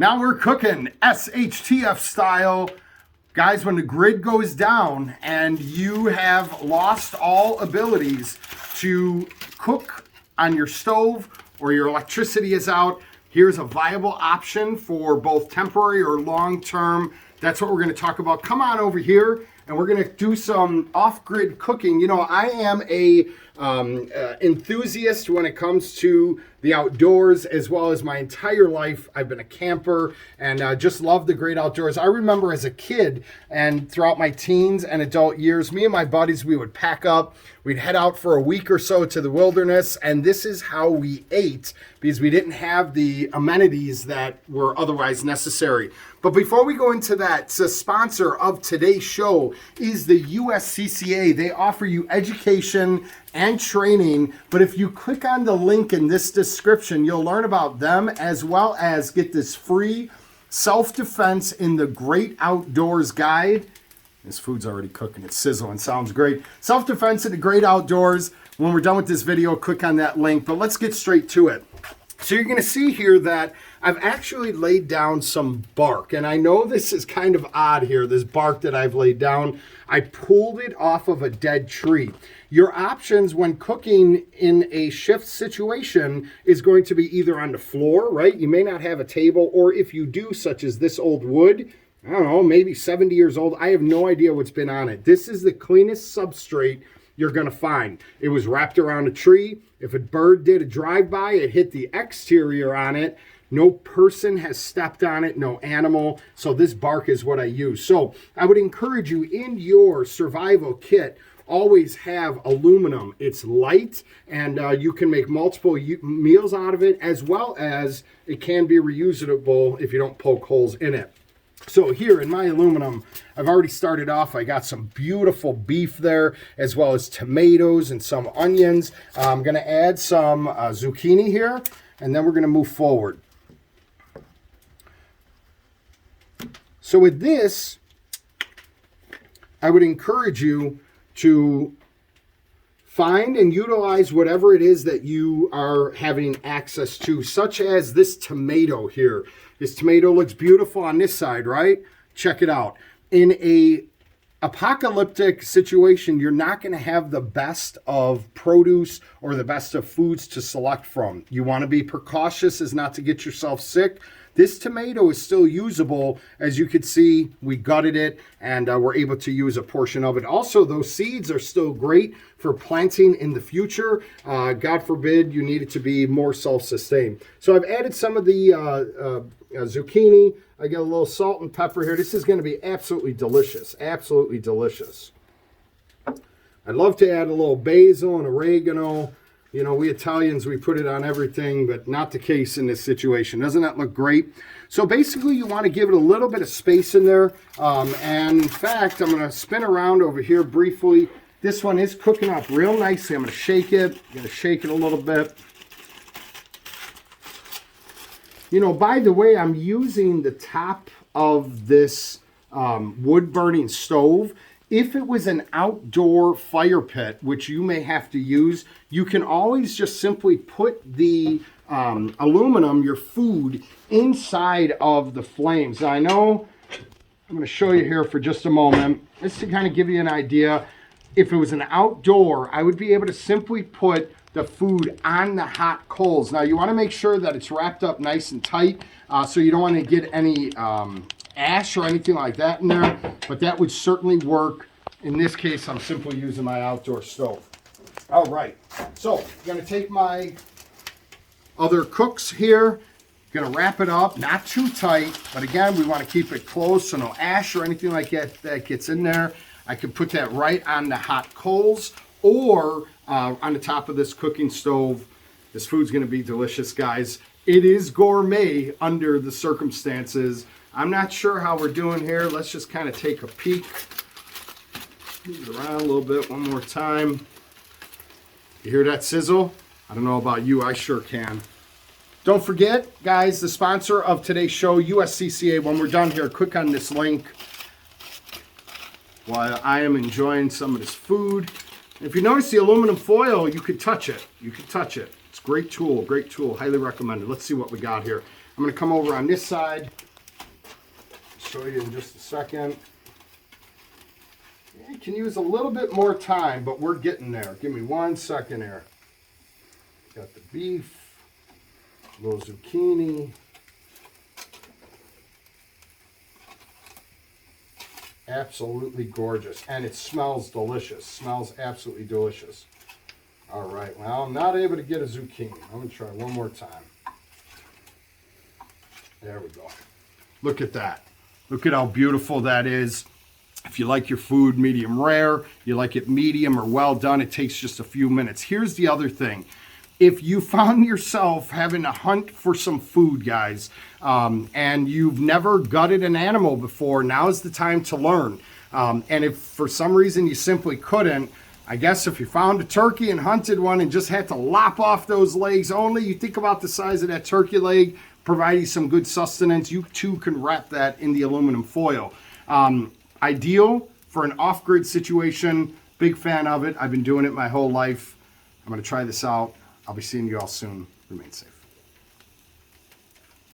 Now we're cooking SHTF style. Guys, when the grid goes down and you have lost all abilities to cook on your stove or your electricity is out, here's a viable option for both temporary or long-term. That's what we're going to talk about. Come on over here and we're going to do some off-grid cooking. You know, I am a enthusiast when it comes to the outdoors, as well as my entire life. I've been a camper and just love the great outdoors. I remember as a kid and throughout my teens and adult years, me and my buddies, we would pack up, we'd head out for a week or so to the wilderness, and this is how we ate because we didn't have the amenities that were otherwise necessary. But before we go into that, the sponsor of today's show is the USCCA. They offer you education and training, but if you click on the link in this description, you'll learn about them as well as get this free self-defense in the great outdoors guide. This food's already cooking, it's sizzling, sounds great. Self-defense in the great outdoors. When we're done with this video, click on that link, but let's get straight to it. So you're gonna see here that I've actually laid down some bark, and I know this is kind of odd here, this bark that I've laid down. I pulled it off of a dead tree. Your options when cooking in a shift situation is going to be either on the floor, right? You may not have a table, or if you do, such as this old wood, I don't know, maybe 70 years old. I have no idea what's been on it. This is the cleanest substrate you're gonna find. It was wrapped around a tree. If a bird did a drive-by, it hit the exterior on it. No person has stepped on it, no animal. So this bark is what I use. So I would encourage you in your survival kit, always have aluminum. It's light and you can make multiple meals out of it, as well as it can be reusable if you don't poke holes in it. So here in my aluminum, I've already started off. I got some beautiful beef there, as well as tomatoes and some onions. I'm gonna add some zucchini here, and then we're gonna move forward. So with this, I would encourage you to find and utilize whatever it is that you are having access to, such as this tomato here. This tomato looks beautiful on this side, right? Check it out. In a apocalyptic situation, you're not going to have the best of produce or the best of foods to select from. You want to be precautious as not to get yourself sick. This tomato is still usable. As you can see, we gutted it and we're able to use a portion of it. Also, those seeds are still great for planting in the future. God forbid you need it to be more self-sustained. So I've added some of the zucchini. I got a little salt and pepper here. This is going to be absolutely delicious, absolutely delicious. I'd love to add a little basil and oregano. You know, we Italians, we put it on everything, but not the case in this situation. Doesn't that look great? So basically, you want to give it a little bit of space in there. And in fact, I'm going to spin around over here briefly. This one is cooking up real nicely. I'm going to shake it. I'm going to shake it a little bit. You know, by the way, I'm using the top of this wood-burning stove. If it was an outdoor fire pit, which you may have to use, you can always just simply put the aluminum, your food, inside of the flames. Now, I know, I'm going to show you here for just a moment, just to kind of give you an idea. If it was an outdoor, I would be able to simply put the food on the hot coals. Now, you want to make sure that it's wrapped up nice and tight, so you don't want to get any ash or anything like that in there, but that would certainly work. In this case, I'm simply using my outdoor stove. All right, so I'm gonna take my other cooks here, gonna wrap it up, not too tight, but again, we wanna keep it closed so no ash or anything like that gets in there. I could put that right on the hot coals or on the top of this cooking stove. This food's gonna be delicious, guys. It is gourmet under the circumstances. I'm not sure how we're doing here. Let's just kind of take a peek. Move it around a little bit one more time. You hear that sizzle? I don't know about you, I sure can. Don't forget, guys, the sponsor of today's show, USCCA. When we're done here, click on this link while I am enjoying some of this food. If you notice the aluminum foil, you could touch it. You could touch it. It's a great tool, highly recommended. Let's see what we got here. I'm going to come over on this side. Show you in just a second. You can use a little bit more time, but we're getting there. Give me 1 second here. Got the beef, a little zucchini. Absolutely gorgeous, and it smells delicious. Smells absolutely delicious. All right, well, I'm not able to get a zucchini. I'm going to try one more time. There we go. Look at that. Look at how beautiful that is. If you like your food medium rare, you like it medium or well done, it takes just a few minutes. Here's the other thing. If you found yourself having to hunt for some food, guys, and you've never gutted an animal before, now's the time to learn. And if for some reason you simply couldn't, I guess if you found a turkey and hunted one and just had to lop off those legs only, you think about the size of that turkey leg, providing some good sustenance, you too can wrap that in the aluminum foil. Ideal for an off-grid situation. Big fan of it. I've been doing it my whole life. I'm going to try this out. I'll be seeing you all soon. Remain safe.